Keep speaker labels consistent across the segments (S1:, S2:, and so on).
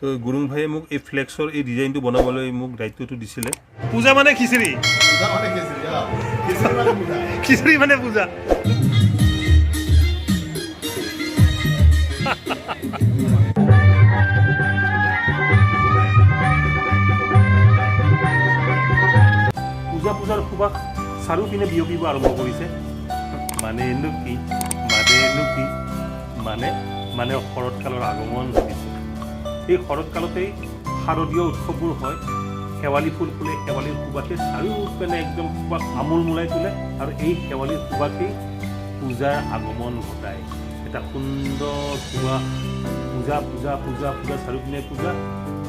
S1: তো গুৰুং ভাইয়ে মোক এই ফ্লেক্সৰ এই ডিজাইনটো বনাবলৈ মোক দায়িত্বটো দিছিলে। পূজা মানে খিচিৰি, খিচিৰি মানে পূজা। পূজাৰ সুবাস চাৰিওপিনে বিয়পিব আৰম্ভ কৰিছে। মানে মানে শৰৎকালৰ আগমন ঘটিছে। এই শৰৎকালতেই শাৰদীয় উৎসৱবোৰ হয়। শেৱালি ফুল ফুলে, শেৱালিৰ সুবাসে চাৰিওপিনে একদম সুবাস আমোল মোলাই তোলে আৰু এই শেৱালিৰ সুবাসেই পূজাৰ আগমন ঘটায়। এটা সুন্দৰ সুবাস, পূজা পূজা পূজা পূজা চাৰিওপিনে পূজা।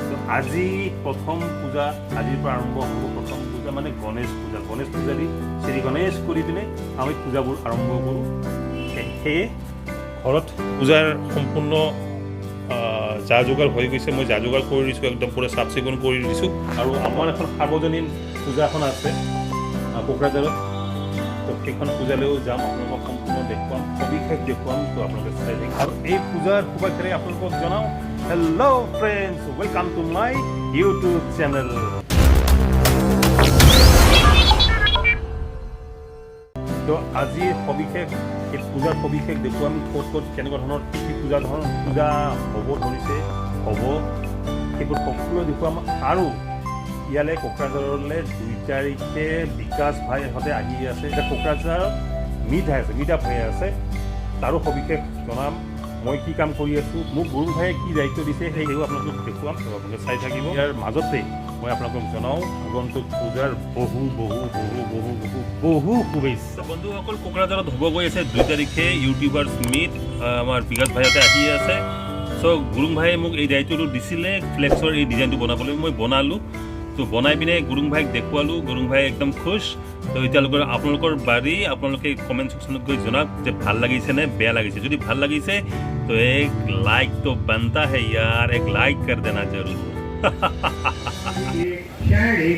S1: তো আজি প্ৰথম পূজা, আজিৰ পৰা আৰম্ভ হ'ব প্ৰথম পূজা মানে গণেশ পূজা। গণেশ পূজা দি শ্ৰী গণেশ কৰি পিনে আমি পূজাবোৰ আৰম্ভ কৰোঁ। সেয়ে ঘৰত পূজাৰ সম্পূৰ্ণ যা যোগাৰ হৈ গৈছে। মই যা যোগাৰ কৰি দিছোঁ, একদম পুৰা চাফ চিকুণ কৰি দিছোঁ। আৰু আমাৰ এখন সাৰ্বজনীন পূজা এখন আছে কোকৰাঝাৰত। তো সেইখন পূজালৈও যাম, আপোনালোকক সম্পূৰ্ণ দেখুৱাম, সবিশেষ দেখুৱাম। তো আপোনালোকে চাই থাকিব। আৰু এই পূজাৰ শুভেচ্ছাৰে আপোনালোকক জনাওঁ, hello' friends, welcome to my YouTube channel. তো আজিৰ সবিশেষ, এই পূজাৰ সবিশেষ দেখুৱাম, ক'ত ক'ত কেনেকুৱা ধৰণৰ কি পূজা হ'ব ধৰিছে, হ'ব, সেইবোৰ সকলো দেখুৱাম। আৰু ইয়ালৈ কোকৰাঝাৰলৈ 2 তাৰিখে বিকাশ ভাইহঁতে আহি আছে। এতিয়া কোকৰাঝাৰত মিট আপ হৈ আছে, তাৰো সবিশেষ জনাম। মই কি কাম কৰি আছোঁ, মোক গুৰুং ভাইয়ে কি দায়িত্ব দিছে, সেইও আপোনালোকক দেখুৱাম। আপোনালোকে চাই থাকিব। ইয়াৰ মাজতেই মই আপোনালোকক জনাওঁ আগন্তুক পূজাৰ বহু বহু বহু বহু বহু বহু শুভেচ্ছা। বন্ধুসকল, কোকৰাঝাৰত হ'ব গৈ আছে 2 তাৰিখে ইউটিউবাৰ্ছ মিট। আমাৰ বিকাশ ভাইহঁতে আহি আছে। চ' গুৰুং ভাইয়ে মোক এই দায়িত্বটো দিছিলে ফ্লেক্সৰ এই ডিজাইনটো বনাবলৈ। মই বনালোঁ। তো বনাই পিনে গুৰুং ভাইক দেখুৱালোঁ। গুৰুং ভাই একদম খুচ। তো এতিয়ালৈকে আপোনালোকৰ বাৰী আপোনালোকে কমেণ্ট ছেকশ্যনত গৈ জনাওক যে ভাল লাগিছে নে বেয়া লাগিছে। যদি ভাল লাগিছে তো এক লাইক তো बनता है यार, एक लाइक कर देना जरूर।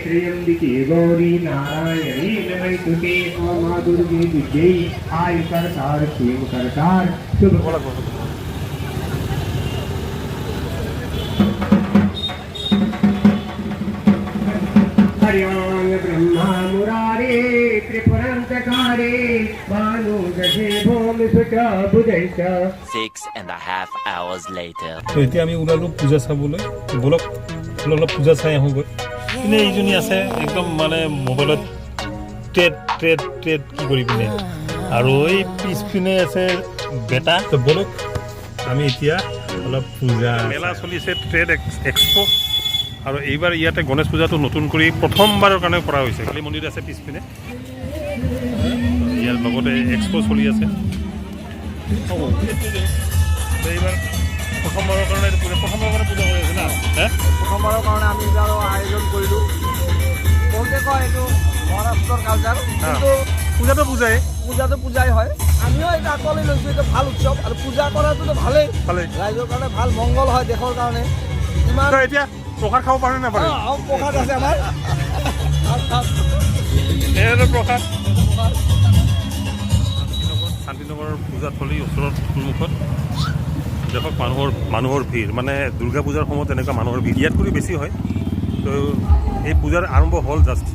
S1: त्र्यंबके गौरी नारायणी नमोस्तुते मां दुर्गे विद्ये आय करतार क्षेम करतार शुभ। हरियां ब्रह्मा मुरारे त्रिपुरांतकारे भानु जगे भूम सुचा बुधैश।
S2: 6.5 hours later.
S1: তো এতিয়া আমি ওলালোঁ পূজা চাবলৈ। বলক অলপ পূজা চাই আহোঁগৈ। পিনে এইজনী আছে একদম মানে মোবাইলত ট্ৰেড কি কৰি পিনে, আৰু এই পিছপিনে আছে বেটা। তো বলক আমি এতিয়া অলপ পূজা মেলা চলিছে, ট্ৰেড এক্সপো। আৰু এইবাৰ ইয়াতে গণেশ পূজাটো নতুন কৰি প্ৰথমবাৰৰ কাৰণে কৰা হৈছে। কালী মন্দিৰ আছে পিছপিনে, ইয়াৰ লগতে এক্সপো চলি আছে। এইবাৰ প্ৰথমবাৰৰ কাৰণে পূজা কৰি আছে না।
S3: প্ৰথমবাৰৰ কাৰণে আমি এইবাৰ আয়োজন কৰিলোঁ। বহুতে কয় এইটো মহাৰাষ্ট্ৰৰ কালচাৰ, কিন্তু পূজাটো পূজাই হয়। আমিও এটা আকোৱালি লৈছোঁ। এইটো ভাল উৎসৱ আৰু পূজা কৰাটোতো ভালেই, ৰাইজৰ কাৰণে ভাল, মংগল হয় দেশৰ কাৰণে। ইমান
S1: এতিয়া প্ৰসাদ খাব পাৰে নে পাৰে?
S3: প্ৰসাদ আছে আমাৰ,
S1: প্ৰসাদ। শান্তিনগৰৰ পূজাথলীৰ ওচৰত সন্মুখত দেখক মানুহৰ ভিৰ। মানে দুৰ্গা পূজাৰ সময়ত এনেকুৱা মানুহৰ ভিৰ ইয়াত কৰি বেছি হয়। তো এই পূজাৰ আৰম্ভ হ'ল জাষ্ট।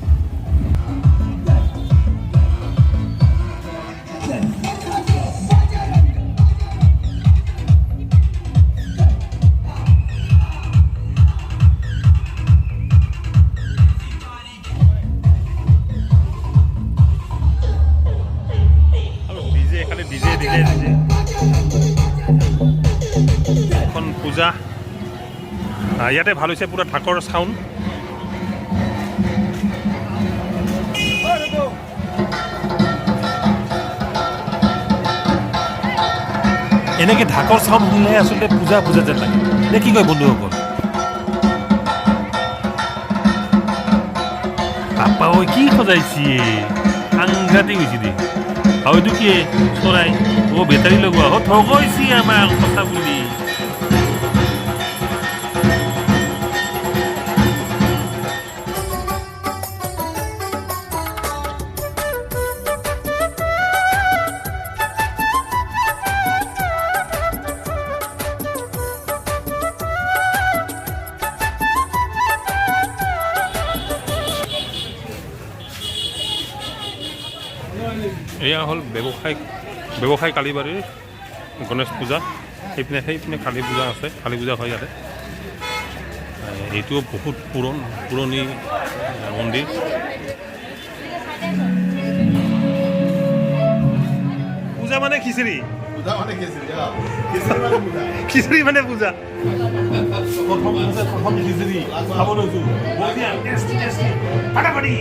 S1: এখন পূজা ইয়াতে ভাল হৈছে, পুৰা ঢাকৰ চাউণ্ড। এনেকৈ ঢাকৰ চাউণ্ড শুনিলে আচলতে পূজা যেন লাগে। নে কি কয় বন্ধুসকল? বাপ্পা ঐ কি সজাইছে, সাংঘাতিক হৈছে দেই। আৰু এইটো কি চৰাই? বেটাৰী লগোৱা ঠগাইছি আমাক কথা বুলি। এয়া হ'ল ব্যৱসায় কালীবাৰীৰ গণেশ পূজা। সেইপিনে কালী পূজা আছে, কালী পূজা হয় ইয়াতে। এইটোও বহুত পুৰণি মন্দিৰ। পূজা মানে খিচিৰি, খিচিৰি মানে পূজা। প্ৰথম খিচিৰি খাব লৈছোঁ, ফাটাফাটি